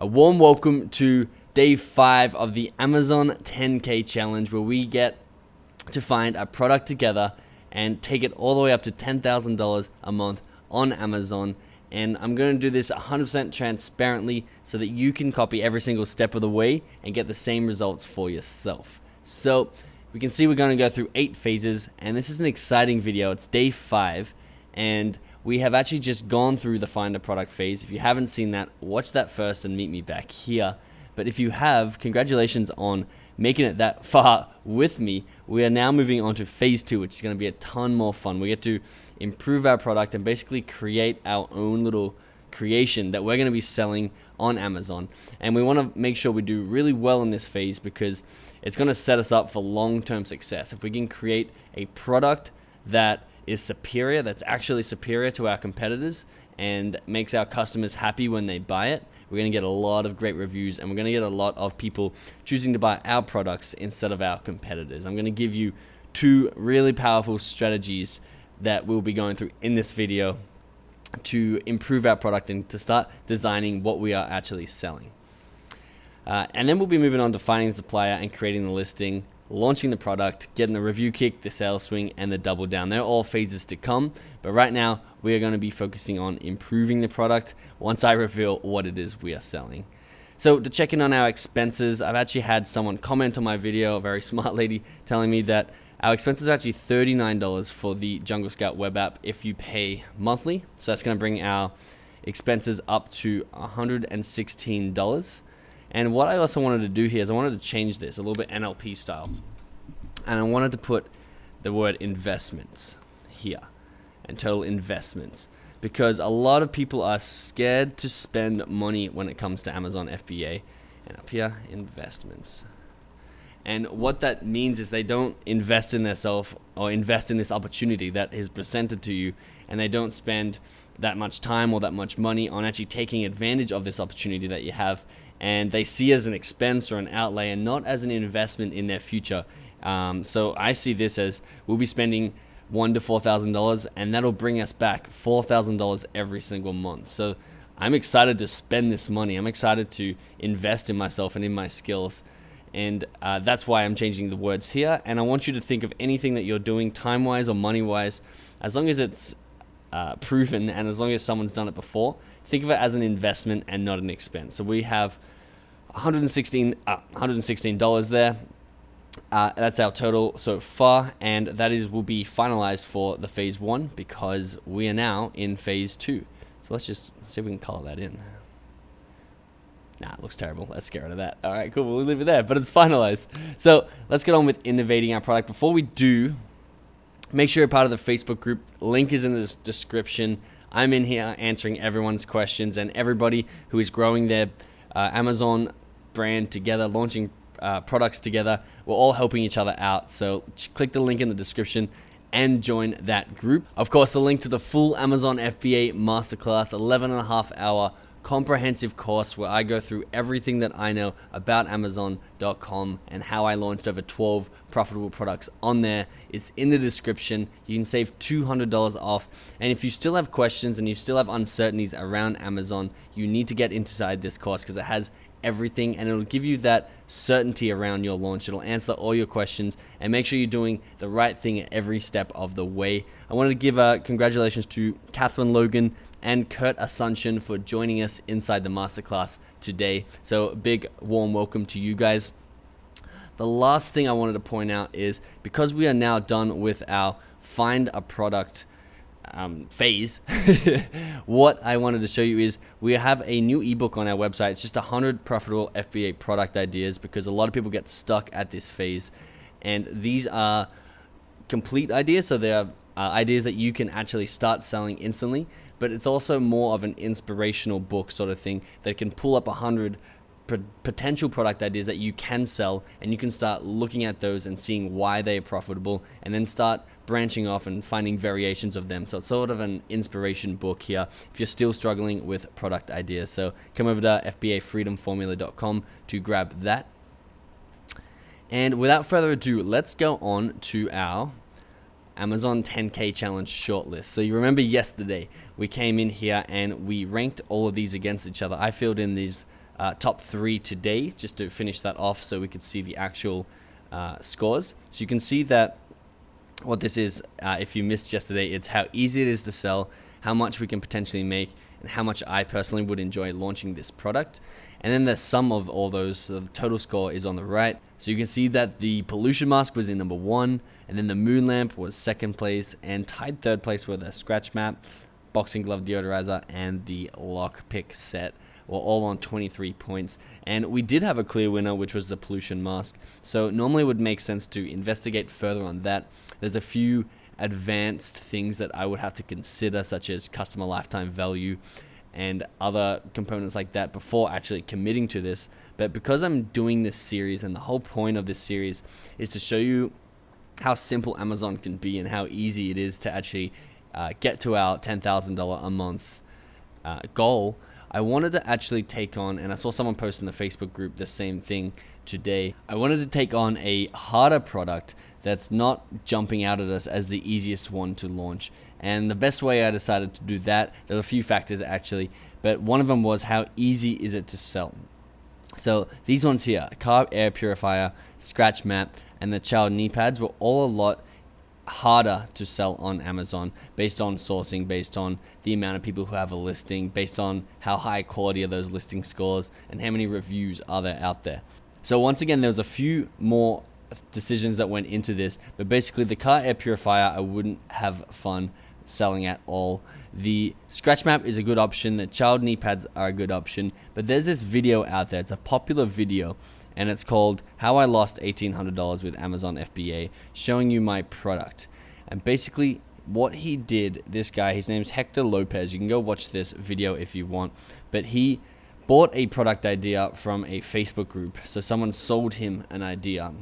A warm welcome to day 5 of the Amazon 10K challenge, where we get to find a product together and take it all the way up to $10,000 a month on Amazon. And I'm going to do this 100% transparently so that you can copy every single step of the way and get the same results for yourself. So we can see we're going to go through 8 phases, and this is an exciting video. It's day 5, and we have actually just gone through the find a product phase. If you haven't seen that, watch that first and meet me back here. But if you have, congratulations on making it that far with me. We are now moving on to phase 2, which is going to be a ton more fun. We get to improve our product and basically create our own little creation that we're going to be selling on Amazon. And we want to make sure we do really well in this phase because it's going to set us up for long-term success. If we can create a product that is superior, that's actually superior to our competitors and makes our customers happy when they buy it, we're going to get a lot of great reviews, and we're going to get a lot of people choosing to buy our products instead of our competitors. I'm going to give you 2 really powerful strategies that we'll be going through in this video to improve our product and to start designing what we are actually selling. And then we'll be moving on to finding the supplier and creating the listing, launching the product, getting the review kick, the sales swing, and the double down. They're all phases to come, but right now we are going to be focusing on improving the product once I reveal what it is we are selling. So to check in on our expenses, I've actually had someone comment on my video, a very smart lady, telling me that our expenses are actually $39 for the Jungle Scout web app if you pay monthly. So that's going to bring our expenses up to $116. And what I also wanted to do here is I wanted to change this a little bit NLP style. And I wanted to put the word investments here and total investments, because a lot of people are scared to spend money when it comes to Amazon FBA. And up here, investments. And what that means is they don't invest in themselves or invest in this opportunity that is presented to you, and they don't spend that much time or that much money on actually taking advantage of this opportunity that you have. And they see as an expense or an outlay and not as an investment in their future. So I see this as we'll be spending $1,000 to $4,000, and that'll bring us back $4,000 every single month. So I'm excited to spend this money. I'm excited to invest in myself and in my skills. And that's why I'm changing the words here. And I want you to think of anything that you're doing time-wise or money-wise, as long as it's proven and as long as someone's done it before, think of it as an investment and not an expense. So we have $116 there. That's our total so far, and that will be finalized for the phase 1 because we are now in phase 2. So let's just see if we can color that in. Nah, it looks terrible. Let's get rid of that. All right, cool. We'll leave it there, but it's finalized. So let's get on with innovating our product. Before we do, make sure you're part of the Facebook group. Link is in the description. I'm in here answering everyone's questions, and everybody who is growing their Amazon brand together, launching products together. We're all helping each other out. So click the link in the description and join that group. Of course, the link to the full Amazon FBA Masterclass, 11.5-hour comprehensive course where I go through everything that I know about Amazon.com and how I launched over 12 profitable products on there, is in the description. You can save $200 off. And if you still have questions and you still have uncertainties around Amazon, you need to get inside this course because it has everything, and it'll give you that certainty around your launch. It'll answer all your questions and make sure you're doing the right thing at every step of the way. I wanted to give congratulations to Catherine Logan and Kurt Asuncion for joining us inside the masterclass today. So a big warm welcome to you guys. The last thing I wanted to point out is because we are now done with our find a product phase, what I wanted to show you is we have a new ebook on our website. It's just 100 profitable FBA product ideas, because a lot of people get stuck at this phase, and these are complete ideas, so they are ideas that you can actually start selling instantly. But it's also more of an inspirational book sort of thing that can pull up 100 potential product ideas that you can sell, and you can start looking at those and seeing why they are profitable, and then start branching off and finding variations of them. So it's sort of an inspiration book here if you're still struggling with product ideas. So come over to FBAFreedomFormula.com to grab that. And without further ado, let's go on to our Amazon 10K challenge shortlist. So you remember yesterday we came in here and we ranked all of these against each other. I filled in these top 3 today, just to finish that off so we could see the actual scores. So you can see that what this is, if you missed yesterday, it's how easy it is to sell, how much we can potentially make, and how much I personally would enjoy launching this product. And then the sum of all those, so the total score is on the right. So you can see that the pollution mask was in number 1, and then the moon lamp was 2nd place, and tied 3rd place were the scratch map, boxing glove deodorizer, and the lockpick set, were all on 23 points. And we did have a clear winner, which was the pollution mask. So normally it would make sense to investigate further on that. There's a few advanced things that I would have to consider, such as customer lifetime value and other components like that before actually committing to this. But because I'm doing this series, and the whole point of this series is to show you how simple Amazon can be and how easy it is to actually get to our $10,000 a month goal, I wanted to actually take on, and I saw someone post in the Facebook group the same thing today, I wanted to take on a harder product that's not jumping out at us as the easiest one to launch. And the best way I decided to do that, there were a few factors actually, but one of them was how easy is it to sell. So these ones here, car air purifier, scratch map, and the child knee pads were all a lot harder to sell on Amazon based on sourcing, based on the amount of people who have a listing, based on how high quality are those listing scores, and how many reviews are there out there. So once again, there's a few more decisions that went into this, but basically the car air purifier I wouldn't have fun selling at all. The scratch map is a good option, the child knee pads are a good option, but there's this video out there, it's a popular video, and it's called How I Lost $1,800 with Amazon FBA, showing you my product. And basically what he did, this guy, his name's Hector Lopez, you can go watch this video if you want, but he bought a product idea from a Facebook group. So someone sold him an idea.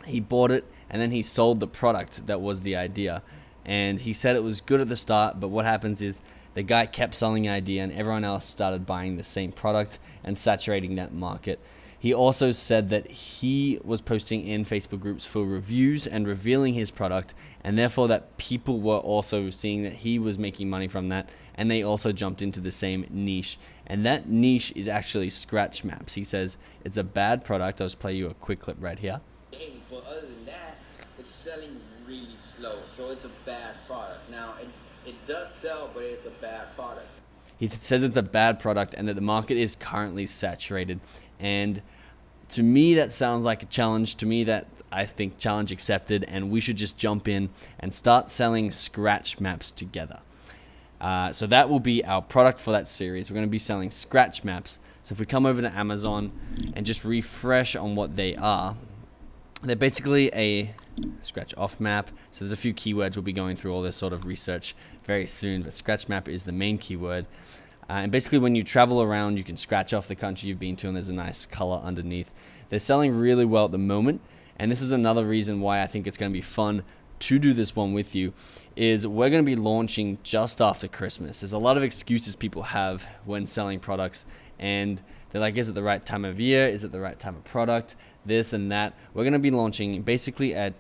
He bought it and then he sold the product that was the idea. And he said it was good at the start, but what happens is the guy kept selling the idea and everyone else started buying the same product and saturating that market. He also said that he was posting in Facebook groups for reviews and revealing his product, and therefore that people were also seeing that he was making money from that, and they also jumped into the same niche. And that niche is actually scratch maps. He says it's a bad product. I'll just play you a quick clip right here. But other than that, it's selling really slow, so it's a bad product. Now, it does sell, but it's a bad product. He says it's a bad product and that the market is currently saturated. And to me, that sounds like a challenge. To me, that I think challenge accepted, and we should just jump in and start selling scratch maps together. So that will be our product for that series. We're going to be selling scratch maps. So if we come over to Amazon and just refresh on what they are, they're basically a scratch off map. So there's a few keywords. We'll be going through all this sort of research very soon, but scratch map is the main keyword. And basically when you travel around, you can scratch off the country you've been to, and there's a nice color underneath. They're selling really well at the moment, and this is another reason why I think it's going to be fun to do this one with you, is we're going to be launching just after Christmas. There's a lot of excuses people have when selling products, and they're like, is it the right time of year? Is it the right time of product? This and that. We're going to be launching basically a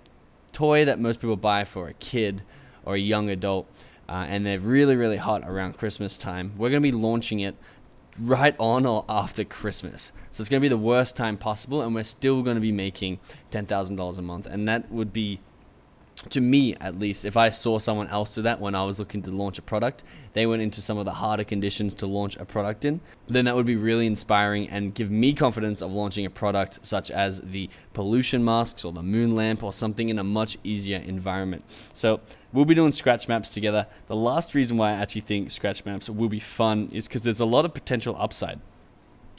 toy that most people buy for a kid or a young adult, and they're really, really hot around Christmas time. We're going to be launching it right on or after Christmas. So it's going to be the worst time possible, and we're still going to be making $10,000 a month. And that would be, to me at least, if I saw someone else do that when I was looking to launch a product, they went into some of the harder conditions to launch a product in, then that would be really inspiring and give me confidence of launching a product such as the pollution masks or the moon lamp or something in a much easier environment. So we'll be doing scratch maps together. The last reason why I actually think scratch maps will be fun is because there's a lot of potential upside.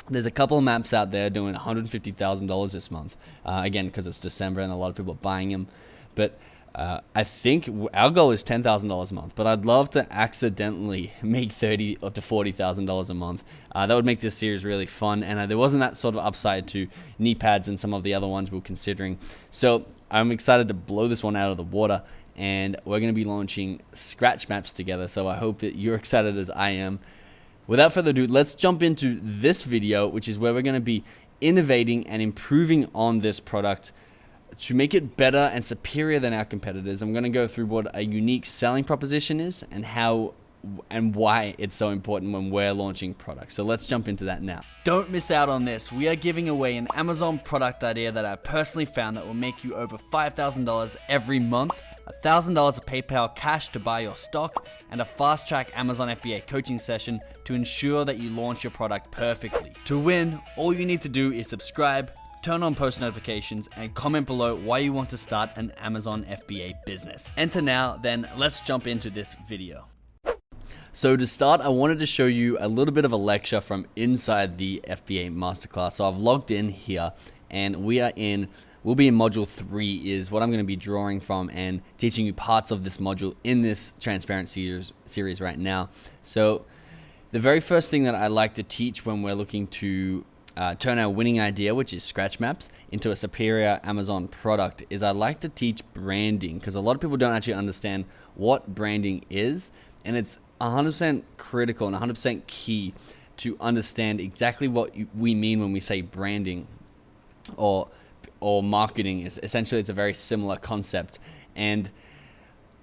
There's a couple of maps out there doing $150,000 this month, again, because it's December and a lot of people are buying them. But I think our goal is $10,000 a month, but I'd love to accidentally make $30,000 up to $40,000 a month. That would make this series really fun, and there wasn't that sort of upside to knee pads and some of the other ones we were considering. So I'm excited to blow this one out of the water, and we're going to be launching scratch maps together. So I hope that you're excited as I am. Without further ado, let's jump into this video, which is where we're going to be innovating and improving on this product to make it better and superior than our competitors. I'm going to go through what a unique selling proposition is and how and why it's so important when we're launching products. So let's jump into that now. Don't miss out on this. We are giving away an Amazon product idea that I personally found that will make you over $5,000 every month, $1,000 of PayPal cash to buy your stock, and a fast-track Amazon FBA coaching session to ensure that you launch your product perfectly. To win, all you need to do is subscribe, turn on post notifications, and comment below why you want to start an Amazon FBA business. Enter now, then let's jump into this video. So to start, I wanted to show you a little bit of a lecture from inside the FBA Masterclass. So I've logged in here and we'll be in module 3 is what I'm going to be drawing from and teaching you parts of this module in this transparent series right now. So the very first thing that I like to teach when we're looking to turn our winning idea, which is scratch maps, into a superior Amazon product is I like to teach branding, because a lot of people don't actually understand what branding is, and it's 100% critical and 100% key to understand exactly what we mean when we say branding or marketing. Essentially, it's a very similar concept. And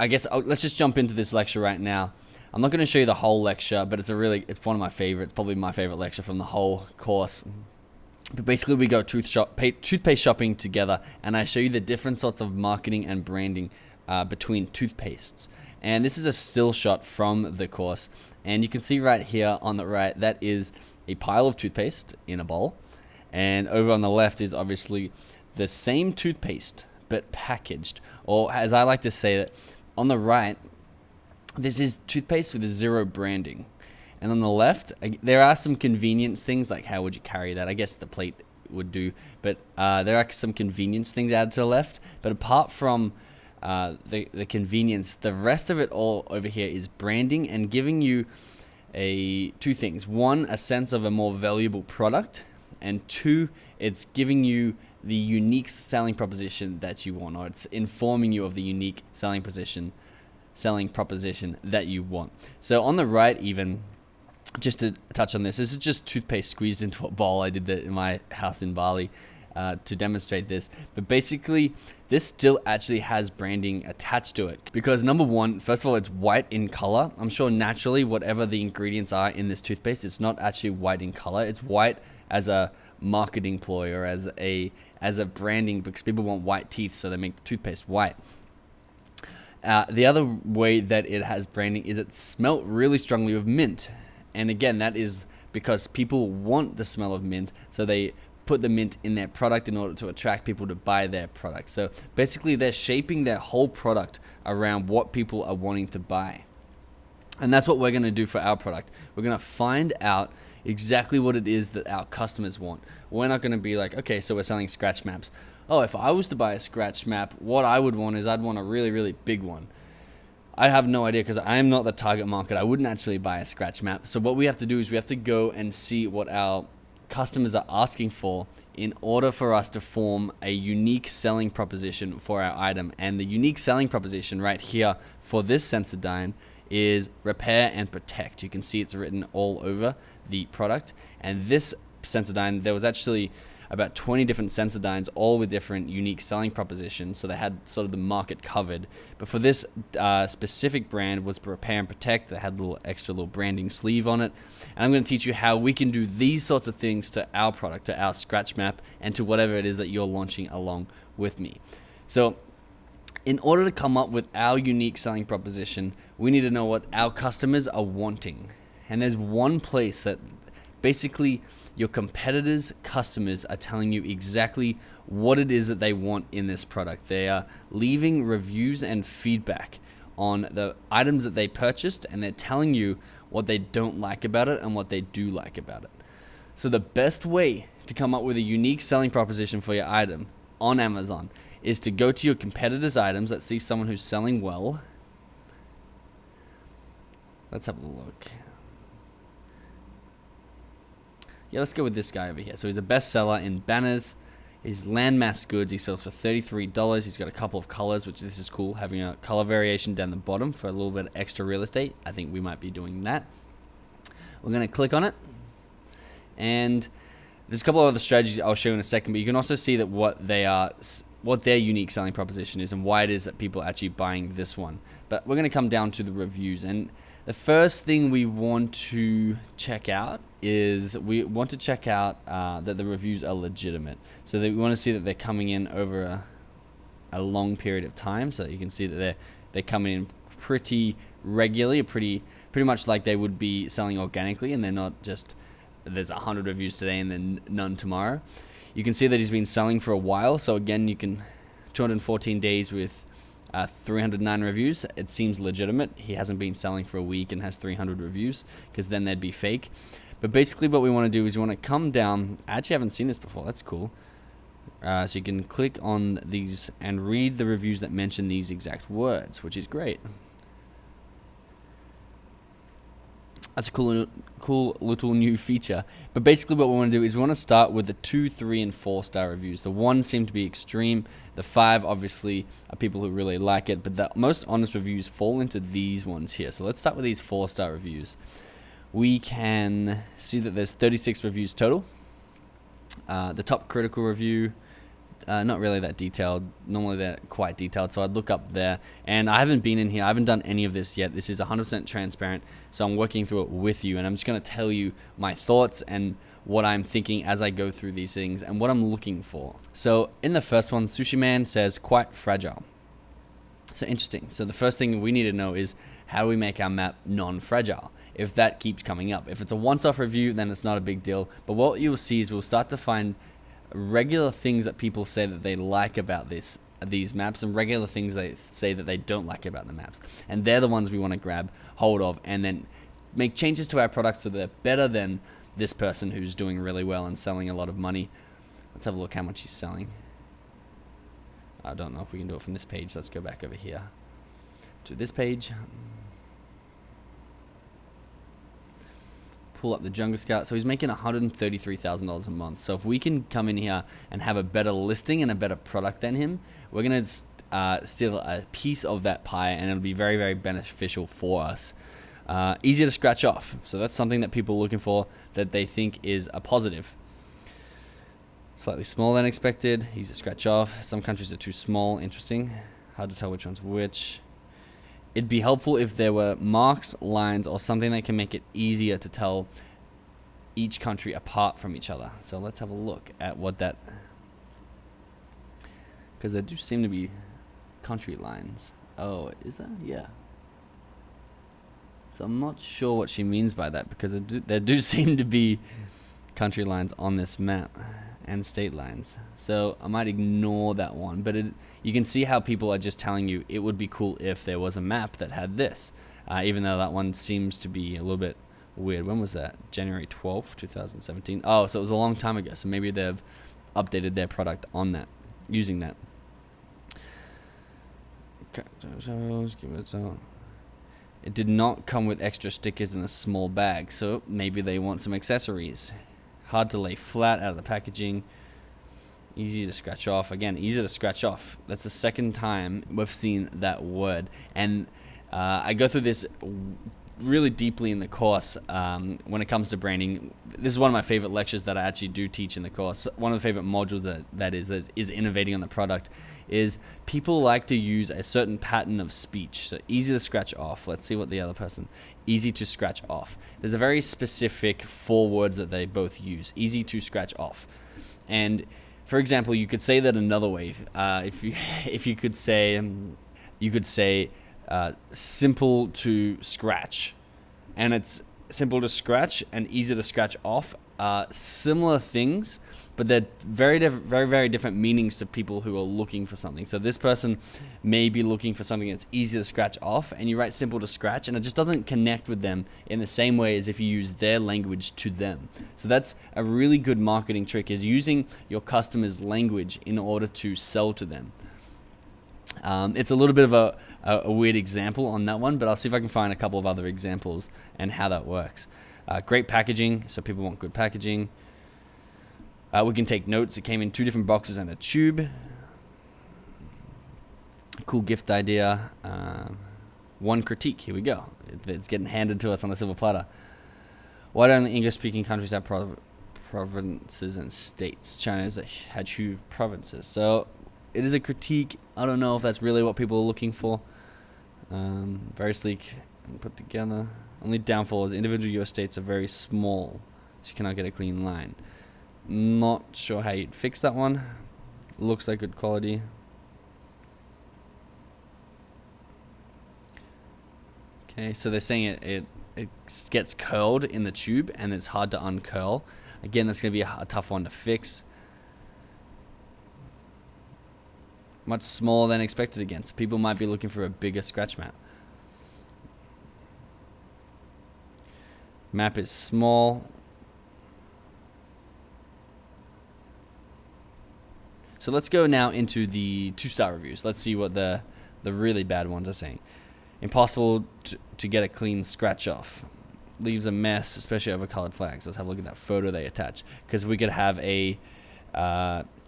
I guess let's just jump into this lecture right now. I'm not going to show you the whole lecture, but it's one of my favorites, probably my favorite lecture from the whole course. But basically, we go toothpaste shopping together, and I show you the different sorts of marketing and branding between toothpastes. And this is a still shot from the course, and you can see right here on the right, that is a pile of toothpaste in a bowl, and over on the left is obviously the same toothpaste but packaged, or as I like to say that, on the right, this is toothpaste with 0 branding. And on the left, there are some convenience things, like how would you carry that? I guess the plate would do, but there are some convenience things added to the left. But apart from the convenience, the rest of it all over here is branding and giving you two things. One, a sense of a more valuable product, and 2, it's giving you the unique selling proposition that you want, or it's informing you of the unique selling proposition that you want. So on the right, even just to touch on this is just toothpaste squeezed into a bowl. I did that in my house in Bali to demonstrate this, but basically this still actually has branding attached to it, because number one, first of all, it's white in color. I'm sure naturally whatever the ingredients are in this toothpaste, it's not actually white in color. It's white as a marketing ploy, or as a branding, because people want white teeth, so they make the toothpaste white. The other way that it has branding is it smelt really strongly of mint. And again, that is because people want the smell of mint, so they put the mint in their product in order to attract people to buy their product. So basically, they're shaping their whole product around what people are wanting to buy. And that's what we're going to do for our product. We're going to find out exactly what it is that our customers want. We're not going to be like, okay, so we're selling scratch maps. Oh, if I was to buy a scratch map, what I would want is I'd want a really, really big one. I have no idea, because I am not the target market. I wouldn't actually buy a scratch map. So what we have to do is we have to go and see what our customers are asking for in order for us to form a unique selling proposition for our item. And the unique selling proposition right here for this Sensodyne is repair and protect. You can see it's written all over the product. And this Sensodyne, there was actually about 20 different Sensodynes, all with different unique selling propositions, so they had sort of the market covered. But for this specific brand was repair and protect, that had a little branding sleeve on it. And I'm going to teach you how we can do these sorts of things to our product, to our scratch map, and to whatever it is that you're launching along with me. So in order to come up with our unique selling proposition, we need to know what our customers are wanting. And there's one place that basically your competitors' customers are telling you exactly what it is that they want in this product. They are leaving reviews and feedback on the items that they purchased, and they're telling you what they don't like about it and what they do like about it. So the best way to come up with a unique selling proposition for your item on Amazon is to go to your competitors' items. Let's see someone who's selling well. Let's have a look. Yeah, let's go with this guy over here. So he's a bestseller in banners. His landmass goods he sells for $33. He's got a couple of colors, which this is cool, having a color variation down the bottom for a little bit of extra real estate. I think we might be doing that. We're going to click on it. And there's a couple of other strategies I'll show in a second, but you can also see that what their unique selling proposition is and why it is that people are actually buying this one. But we're going to come down to the reviews. And The first thing we want to check out is that the reviews are legitimate. So that we want to see that they're coming in over a long period of time. So you can see that they're coming in pretty regularly, pretty much like they would be selling organically, and they're not just there's 100 reviews today and then none tomorrow. You can see that he's been selling for a while. So again, 214 days with 309 reviews. It seems legitimate. He hasn't been selling for a week and has 300 reviews, because then they'd be fake. But basically what we want to do is we want to come down. I actually haven't seen this before. That's cool. So you can click on these and read the reviews that mention these exact words, which is great. That's a cool little new feature. But basically what we want to do is we want to start with the 2, 3, and 4-star reviews. The 1 seem to be extreme. The 5 obviously are people who really like it. But the most honest reviews fall into these ones here. So let's start with these 4-star reviews. We can see that there's 36 reviews total. The top critical review, not really that detailed. Normally they're quite detailed, so I'd look up there. And I haven't been in here. I haven't done any of this yet. This is 100% transparent, so I'm working through it with you, and I'm just going to tell you my thoughts and what I'm thinking as I go through these things and what I'm looking for. So in the first one, Sushi Man says, quite fragile. So interesting. So the first thing we need to know is, how do we make our map non-fragile? If that keeps coming up. If it's a once-off review, then it's not a big deal. But what you'll see is we'll start to find regular things that people say that they like about these maps, and regular things they say that they don't like about the maps. And they're the ones we want to grab hold of and then make changes to our products so they're better than this person who's doing really well and selling a lot of money. Let's have a look how much he's selling. I don't know if we can do it from this page. Let's go back over here to this page. Pull up the Jungle Scout. So he's making $133,000 a month. So if we can come in here and have a better listing and a better product than him, we're going to steal a piece of that pie, and it'll be very, very beneficial for us. Easier to scratch off. So that's something that people are looking for, that they think is a positive. Slightly smaller than expected. Easy to scratch off. Some countries are too small. Interesting. Hard to tell which one's which. It'd be helpful if there were marks, lines, or something that can make it easier to tell each country apart from each other. So let's have a look at what that... because there do seem to be country lines. Oh, is there? Yeah. So I'm not sure what she means by that, because there do seem to be country lines on this map and state lines. So I might ignore that one, but you can see how people are just telling you it would be cool if there was a map that had this, even though that one seems to be a little bit weird. When was that? January 12th, 2017. Oh, so it was a long time ago. So maybe they've updated their product on that, using that. It did not come with extra stickers in a small bag, so maybe they want some accessories. Hard to lay flat out of the packaging. Easy to scratch off. Again, easy to scratch off. That's the second time we've seen that word. And I go through this really deeply in the course when it comes to branding. This is one of my favorite lectures that I actually do teach in the course. One of the favorite modules that is innovating on the product, is people like to use a certain pattern of speech. So easy to scratch off. Let's see what the other person... Easy to scratch off. There's a very specific 4 words that they both use. Easy to scratch off. And for example, you could say that another way. If you could say, simple to scratch, and it's simple to scratch and easy to scratch off. Similar things, but they're very, very different meanings to people who are looking for something. So this person may be looking for something that's easy to scratch off, and you write simple to scratch, and it just doesn't connect with them in the same way as if you use their language to them. So that's a really good marketing trick, is using your customer's language in order to sell to them. It's a little bit of a weird example on that one, but I'll see if I can find a couple of other examples and how that works. Great packaging, so people want good packaging. We can take notes. It came in 2 different boxes and a tube. Cool gift idea. One critique. Here we go. It's getting handed to us on a silver platter. Why don't the English-speaking countries have provinces and states? China's had huge provinces. So it is a critique. I don't know if that's really what people are looking for. Very sleek. put together. Only downfall is individual US states are very small, so you cannot get a clean line. Not sure how you'd fix that one. Looks like good quality. Okay, so they're saying it gets curled in the tube and it's hard to uncurl. Again, that's going to be a tough one to fix. Much smaller than expected again, so people might be looking for a bigger scratch map. Map is small. So let's go now into the 2-star reviews. Let's see what the really bad ones are saying. Impossible to get a clean scratch off. Leaves a mess, especially over colored flags. Let's have a look at that photo they attach, because we could have a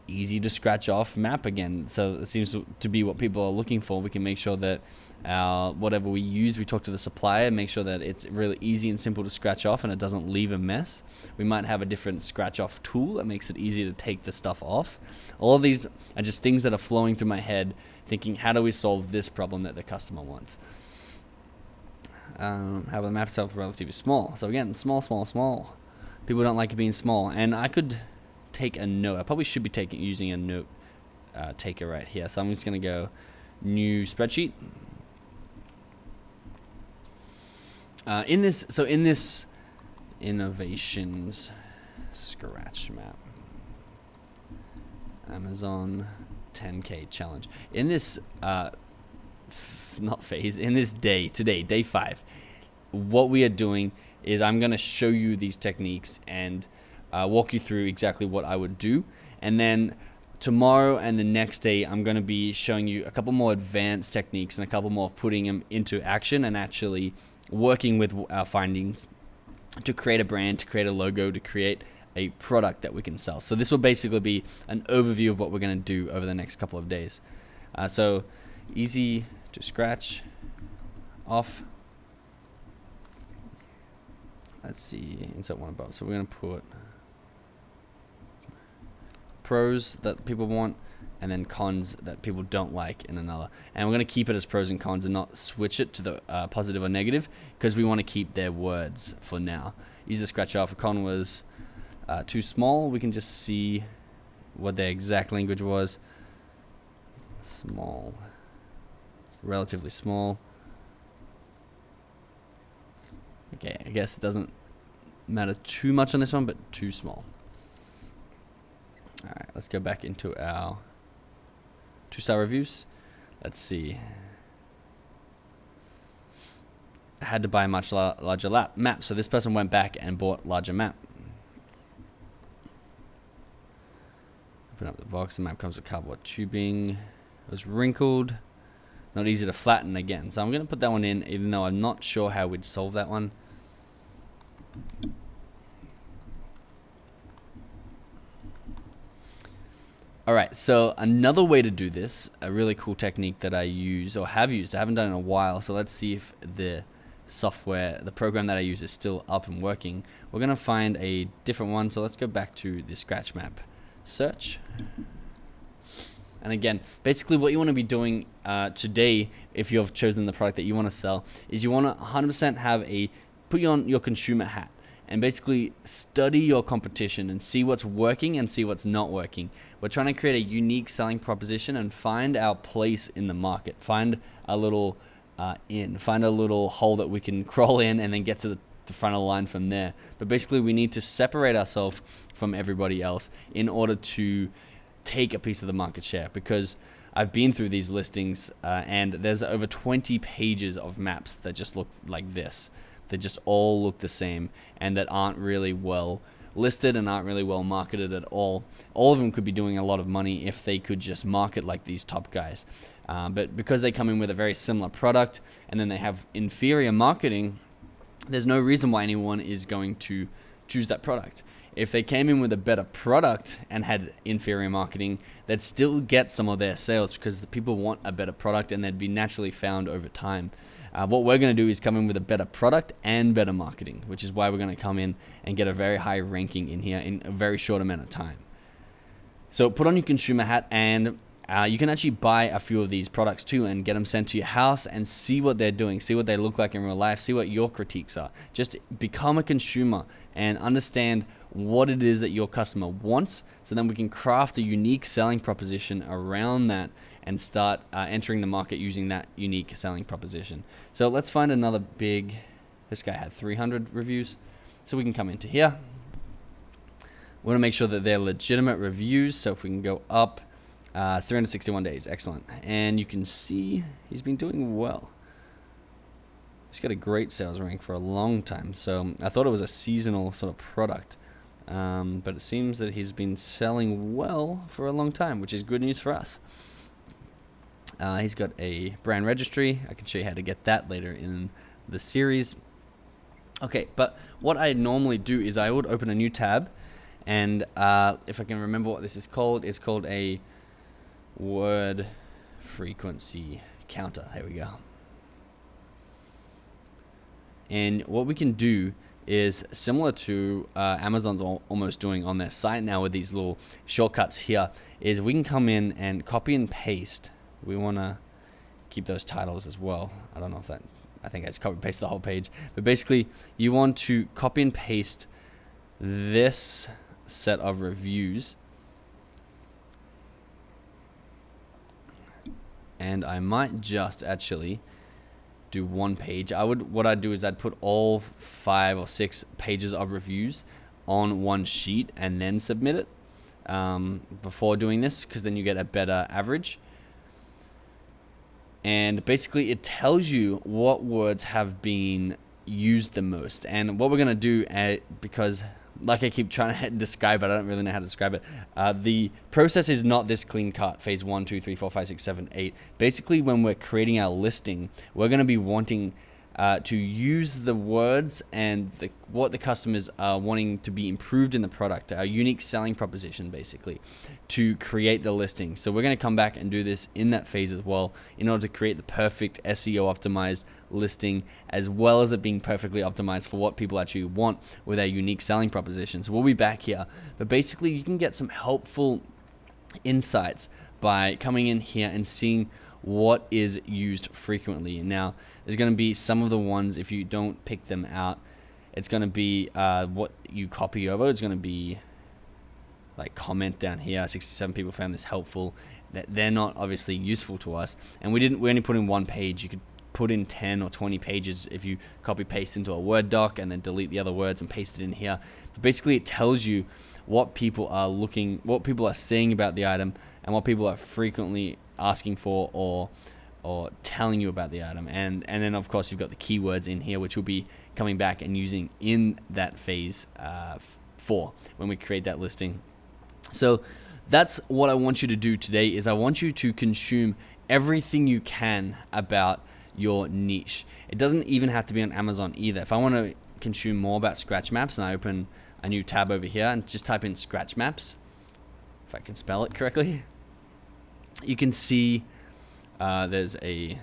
easy to scratch off map again. So it seems to be what people are looking for. We can make sure that whatever we use, we talk to the supplier, make sure that it's really easy and simple to scratch off and it doesn't leave a mess. We might have a different scratch off tool that makes it easy to take the stuff off. All of these are just things that are flowing through my head, thinking, how do we solve this problem that the customer wants? How the map itself is relatively small. So again, small. People don't like it being small. And I could take a note. I probably should be using a note taker right here. So I'm just going to go new spreadsheet. In this innovations scratch map, Amazon 10K challenge. In this in this day 5, what we are doing is I'm going to show you these techniques and walk you through exactly what I would do. And then tomorrow and the next day, I'm going to be showing you a couple more advanced techniques and a couple more putting them into action and actually working with our findings to create a brand, to create a logo, to create a product that we can sell. So this will basically be an overview of what we're going to do over the next couple of days. So easy to scratch off. Let's see, insert one above. So we're going to put pros that people want and then cons that people don't like in another. And we're going to keep it as pros and cons and not switch it to the positive or negative, because we want to keep their words for now. Easy to scratch off. A con was too small. We can just see what their exact language was. Small. Relatively small. Okay, I guess it doesn't matter too much on this one, but too small. Alright, let's go back into our 2-star reviews. Let's see. I had to buy a much larger map, so this person went back and bought larger map. Open up the box. The map comes with cardboard tubing. It was wrinkled. Not easy to flatten again. So I'm going to put that one in, even though I'm not sure how we'd solve that one. Alright, so another way to do this, a really cool technique that I use, or have used, I haven't done in a while, so let's see if the software, the program that I use is still up and working. We're going to find a different one, so let's go back to the scratch map search. And again, basically what you want to be doing today, if you've chosen the product that you want to sell, is you want to 100% have put on your consumer hat and basically study your competition and see what's working and see what's not working. We're trying to create a unique selling proposition and find our place in the market. Find a little find a little hole that we can crawl in and then get to the front of the line from there. But basically we need to separate ourselves from everybody else in order to take a piece of the market share, because I've been through these listings and there's over 20 pages of maps that just look like this. They just all look the same and that aren't really well listed and aren't really well marketed at all. All of them could be doing a lot of money if they could just market like these top guys. But because they come in with a very similar product and then they have inferior marketing, there's no reason why anyone is going to choose that product. If they came in with a better product and had inferior marketing, they'd still get some of their sales because the people want a better product and they'd be naturally found over time. What we're going to do is come in with a better product and better marketing, which is why we're going to come in and get a very high ranking in here in a very short amount of time. So put on your consumer hat and you can actually buy a few of these products too and get them sent to your house and see what they're doing, see what they look like in real life, see what your critiques are. Just become a consumer and understand what it is that your customer wants, so then we can craft a unique selling proposition around that and start entering the market using that unique selling proposition. So let's find another big, this guy had 300 reviews. So we can come into here. We want to make sure that they're legitimate reviews. So if we can go up, 361 days, excellent. And you can see he's been doing well. He's got a great sales rank for a long time. So I thought it was a seasonal sort of product. But it seems that he's been selling well for a long time, which is good news for us. He's got a brand registry. I can show you how to get that later in the series. Okay, but what I normally do is I would open a new tab, and if I can remember what this is called, it's called a word frequency counter. There we go. And what we can do is similar to Amazon's almost doing on their site now with these little shortcuts here, is we can come in and copy and paste. We want to keep those titles as well. I don't know if that, I think I just copy and paste the whole page. But basically, you want to copy and paste this set of reviews. And I might just actually do one page. What I'd do is I'd put all 5 or 6 pages of reviews on one sheet and then submit it before doing this, because then you get a better average. And basically it tells you what words have been used the most. And what we're going to do, because like I keep trying to describe it, I don't really know how to describe it. The process is not this clean cut, phase 1, 2, 3, 4, 5, 6, 7, 8. Basically, when we're creating our listing, we're going to be wanting to use the words and what the customers are wanting to be improved in the product, our unique selling proposition, basically, to create the listing. So we're going to come back and do this in that phase as well, in order to create the perfect SEO optimized listing, as well as it being perfectly optimized for what people actually want with our unique selling proposition. So we'll be back here, but basically you can get some helpful insights by coming in here and seeing what is used frequently. Now, there's going to be some of the ones, if you don't pick them out, it's going to be what you copy over. It's going to be like comment down here, 67 people found this helpful. That they're not obviously useful to us, and we only put in one page. You could put in 10 or 20 pages if you copy paste into a Word doc and then delete the other words and paste it in here. But basically it tells you what people are looking, what people are saying about the item, and what people are frequently asking for or telling you about the item. And then of course you've got the keywords in here, which we'll be coming back and using in that phase 4 when we create that listing. So that's what I want you to do today, is I want you to consume everything you can about your niche. It doesn't even have to be on Amazon either. If I want to consume more about scratch maps, and I open a new tab over here and just type in scratch maps, if I can spell it correctly, you can see there's a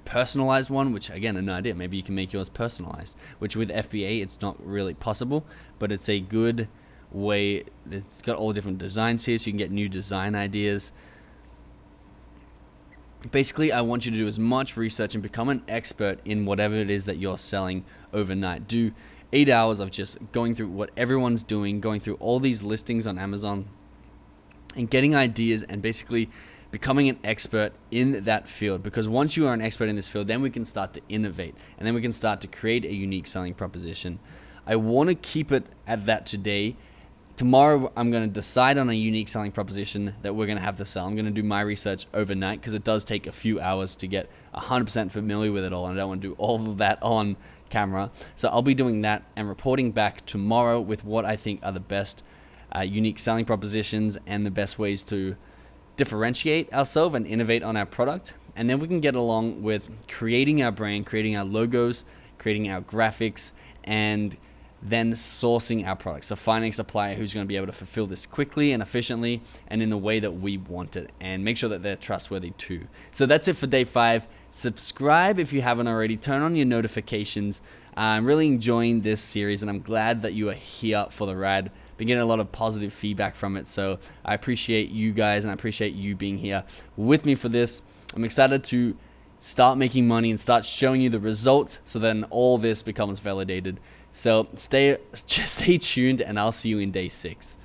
personalized one, which again, an idea. Maybe you can make yours personalized, which with FBA, it's not really possible, but it's a good way. It's got all different designs here, so you can get new design ideas. Basically, I want you to do as much research and become an expert in whatever it is that you're selling overnight. Do 8 hours of just going through what everyone's doing, going through all these listings on Amazon, and getting ideas and basically becoming an expert in that field. Because once you are an expert in this field, then we can start to innovate, and then we can start to create a unique selling proposition. I want to keep it at that today. Tomorrow, I'm going to decide on a unique selling proposition that we're going to have to sell. I'm going to do my research overnight, because it does take a few hours to get 100% familiar with it all, and I don't want to do all of that on camera. So I'll be doing that and reporting back tomorrow with what I think are the best unique selling propositions and the best ways to differentiate ourselves and innovate on our product. And then we can get along with creating our brand, creating our logos, creating our graphics, and then sourcing our products. So finding a supplier who's going to be able to fulfill this quickly and efficiently and in the way that we want it, and make sure that they're trustworthy too. So that's it for day 5. Subscribe if you haven't already. Turn on your notifications. I'm really enjoying this series, and I'm glad that you are here for the ride. been getting a lot of positive feedback from it. So I appreciate you guys, and I appreciate you being here with me for this. I'm excited to start making money and start showing you the results, so then all this becomes validated. So stay tuned, and I'll see you in day 6.